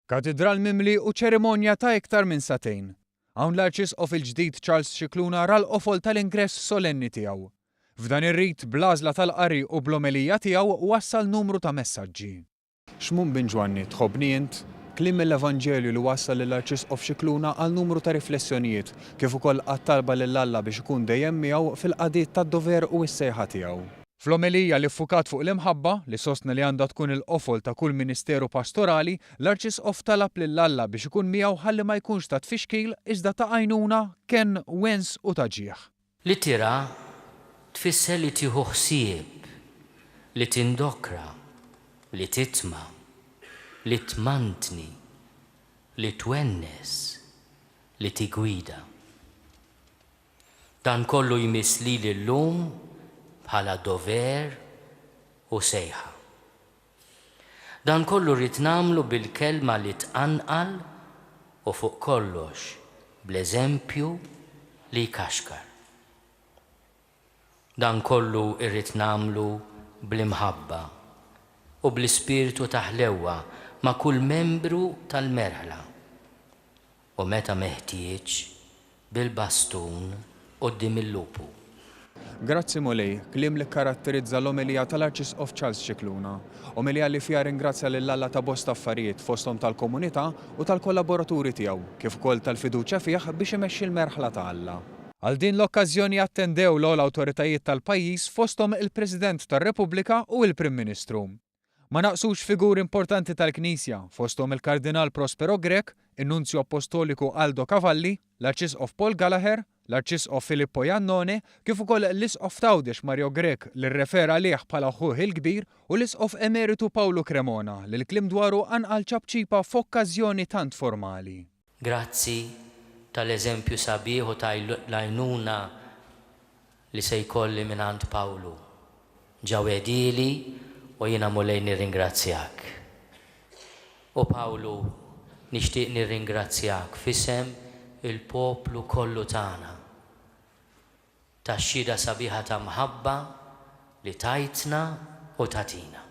Katidral mimli u ċerimonja ta' iktar minn satejn. Hawn l-Arċisqof il-ġdid Charles Scicluna ra l-qofol tal-ingress solenni tiegħu. F'dan ir-rit bl-għażla tal-qari u bl-omelija tiegħu wassal numru ta' messaġġi. X'mun bin Ġwanni tħobbni int? Kliem mill-Evanġelju li wassal lill-Arċisqof Scicluna għal numru ta' riflessjonijiet kif ukoll għat-talba lill-Alla biex ikun dejjem miegħu fil-qadiet tad-dover u s-sejħa tiegħu. Fl-omelija li ffukat fuq l-imħabba li sostna li għandha tkun il-qofol ta' kull ministeru pastorali, l-Arċisqof talab lill-Alla biex ikun miegħu ħalli ma jkunx ta' tfixkil iżda ta' għajnuna kien wens u taġieħ. Li tira tfisser li tieħu ħsieb, li tindokra, li titma', li tmantni, li twennes, li tigwida. Dan kollu jmiss li llum bħala dover u sejħa. Dan kollu rrid nagħmlu bil-kelma li tqanqal u fuq kollox bl-eżempju li jkaxkar. Dan kollu rrid nagħmlu bl-imħabba u bl-ispirtu ta' ħlewwa ma' kull membru tal-merħla u meta meħtieġ bil-bastun quddiem il-lupu. Grazzi Mulej, kliem li karatterizza l-omelija tal-Arċisqof Charles Scicluna. Omelija li fiha ringrazzja lill-Alla ta' bosta affarijiet fosthom tal-komunità u tal-kollaboraturi tiegħu, kif ukoll tal-fiduċja fih biex imexxi l-merħla ta' Alla. Għal din l-okkażjoni attendew l-ogħla awtoritajiet tal-pajjiż fosthom il-President tar-Repubblika u l-Prim Ministru. Ma naqsux figur importanti tal-Knisja fosthom il-Kardinal Prospero Grek, in-Nunzju Apostoliku Aldo Cavalli, l-Arċisqof Paul Gallagher, l-Arċisqof Filippo Jannone, kif ukoll l-Isqof Tawdex Mario Grek li rrefera lih bħala ħuħ il-kbir u l-Isqof Emeritu Pawlu Cremona li l-kliem dwaru anqal ċabċipa f'okkażjoni tant formali. Grazzi tal-eżempju sabiħ u tal-għajnuna li se jkolli mingħand Pawlu. Ġawedili u jiena Mulej nirringrazzjak. U Pawlu nixtieq nirringrazzjak f'isem il-poplu kollu tagħna tax-xhieda sabiħa ta' mħabba li tajtna u tatina.